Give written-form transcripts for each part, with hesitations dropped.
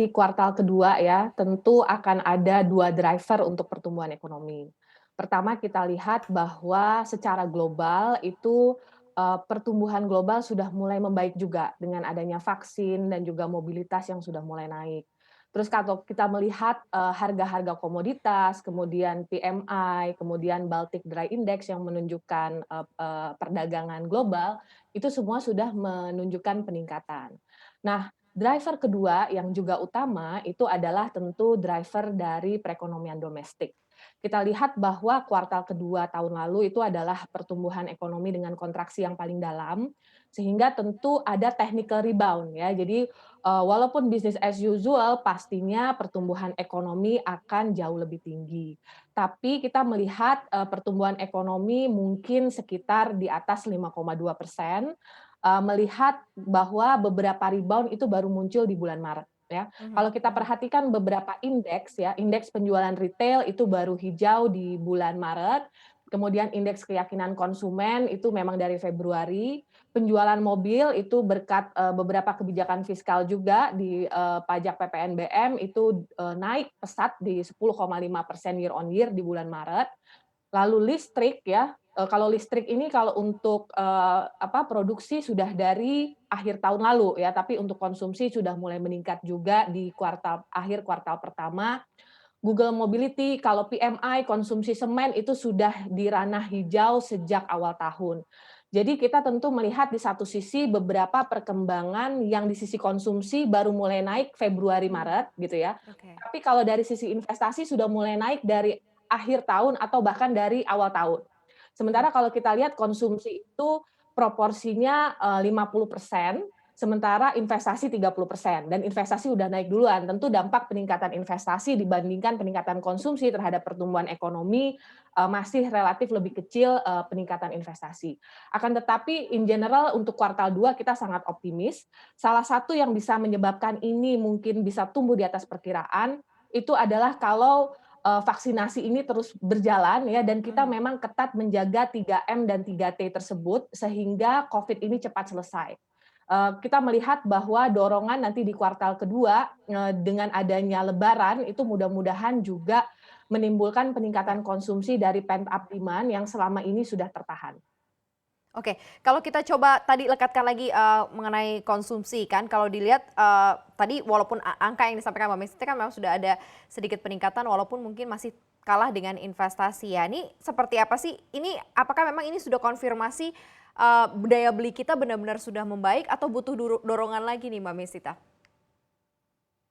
di kuartal kedua ya, tentu akan ada 2 driver untuk pertumbuhan ekonomi. Pertama kita lihat bahwa secara global itu, pertumbuhan global sudah mulai membaik juga dengan adanya vaksin dan juga mobilitas yang sudah mulai naik. Terus kalau kita melihat, harga-harga komoditas, kemudian PMI, kemudian Baltic Dry Index yang menunjukkan, perdagangan global, itu semua sudah menunjukkan peningkatan. Nah, driver kedua yang juga utama itu adalah tentu driver dari perekonomian domestik. Kita lihat bahwa kuartal kedua tahun lalu itu adalah pertumbuhan ekonomi dengan kontraksi yang paling dalam, sehingga tentu ada technical rebound ya. Jadi, walaupun business as usual pastinya pertumbuhan ekonomi akan jauh lebih tinggi. Tapi kita melihat, pertumbuhan ekonomi mungkin sekitar di atas 5,2%, melihat bahwa beberapa rebound itu baru muncul di bulan Maret ya. Mhm Kalau kita mhm. perhatikan beberapa indeks ya, indeks penjualan retail itu baru hijau di bulan Maret, kemudian indeks keyakinan konsumen itu memang dari Februari, penjualan mobil itu berkat, beberapa kebijakan fiskal juga di, pajak PPNBM itu, naik pesat di 10,5% year on year di bulan Maret. Lalu listrik ya, kalau listrik ini kalau untuk, produksi sudah dari akhir tahun lalu ya, tapi untuk konsumsi sudah mulai meningkat juga di akhir kuartal pertama. Google Mobility kalau PMI konsumsi semen itu sudah di ranah hijau sejak awal tahun. Jadi kita tentu melihat di satu sisi beberapa perkembangan yang di sisi konsumsi baru mulai naik Februari, Mmm, Maret gitu ya. oke. Tapi kalau dari sisi investasi sudah mulai naik dari akhir tahun atau bahkan dari awal tahun. Mhm. Sementara kalau kita lihat konsumsi itu proporsinya, 50%, sementara investasi 30% dan investasi udah naik duluan. Tentu dampak peningkatan investasi dibandingkan peningkatan konsumsi terhadap pertumbuhan ekonomi, masih relatif lebih kecil, peningkatan investasi. Akan tetapi in general untuk kuartal 2 kita sangat optimis. Salah satu yang bisa menyebabkan ini mungkin bisa tumbuh di atas perkiraan, itu adalah kalau, vaksinasi ini terus berjalan ya dan kita Mhm. memang ketat menjaga 3M dan 3T tersebut sehingga Covid ini cepat selesai. Kita melihat bahwa dorongan nanti di kuartal kedua, dengan adanya lebaran itu mudah-mudahan juga menimbulkan Ya. peningkatan konsumsi dari pent up demand yang selama ini sudah tertahan. Oke, kalau kita coba tadi lekatkan lagi, mengenai konsumsi kan kalau dilihat, tadi walaupun angka yang disampaikan Mbak Mesti kan memang sudah ada sedikit peningkatan walaupun mungkin masih kalah dengan investasi ya. Ini seperti apa sih? Ini apakah memang ini sudah konfirmasi, daya beli kita benar-benar sudah membaik atau butuh dorongan lagi nih Mbak Mestita?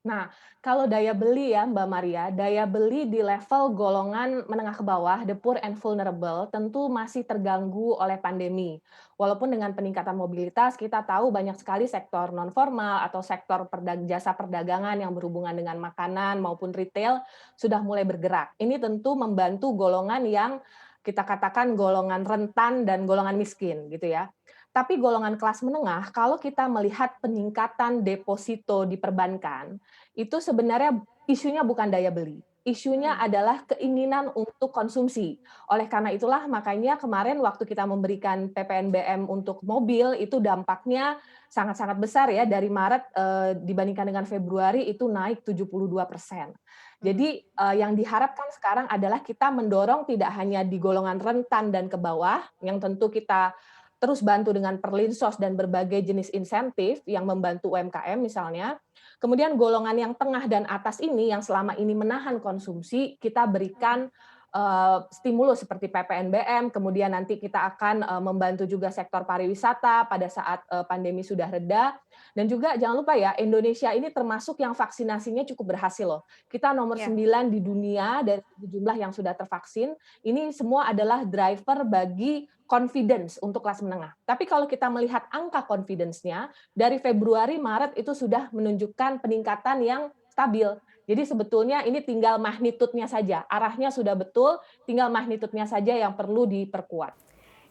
Nah, kalau daya beli ya Mbak Maria, daya beli di level golongan menengah ke bawah, the poor and vulnerable, tentu masih terganggu oleh pandemi. Walaupun dengan peningkatan mobilitas, kita tahu banyak sekali sektor non formal atau sektor jasa perdagangan yang berhubungan dengan makanan maupun retail sudah mulai bergerak. Ini tentu membantu golongan yang kita katakan golongan rentan dan golongan miskin gitu ya. Tapi golongan kelas menengah, kalau kita melihat peningkatan deposito di perbankan, itu sebenarnya isunya bukan daya beli, isunya Mmm, adalah keinginan untuk konsumsi. Oleh karena itulah makanya kemarin waktu kita memberikan PPNBM untuk mobil itu dampaknya sangat-sangat besar ya dari Maret, dibandingkan dengan Februari itu naik 72%. mhm. Jadi, yang diharapkan sekarang adalah kita mendorong tidak hanya di golongan rentan dan ke bawah, yang tentu kita terus bantu dengan perlinsos dan berbagai jenis insentif yang membantu UMKM misalnya. Kemudian golongan yang tengah dan atas ini yang selama ini menahan konsumsi, kita Mmm. berikan, stimulus seperti PPNBM, kemudian nanti kita akan, membantu juga sektor pariwisata pada saat, pandemi sudah reda. Dan juga jangan lupa ya, Indonesia ini termasuk yang vaksinasinya cukup berhasil loh. Kita nomor Iya. 9 di dunia dari segi jumlah yang sudah tervaksin, ini semua adalah driver bagi confidence untuk kelas menengah. Tapi kalau kita melihat angka confidence-nya, dari Februari, Maret itu sudah menunjukkan peningkatan yang stabil. Jadi sebetulnya ini tinggal magnitude-nya saja, arahnya sudah betul, tinggal magnitude-nya saja yang perlu diperkuat.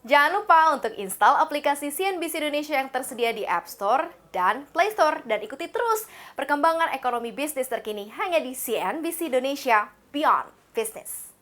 Jangan lupa untuk install aplikasi CNBC Indonesia yang tersedia di App Store dan Play Store dan ikuti terus perkembangan ekonomi bisnis terkini hanya di CNBC Indonesia Beyond Business.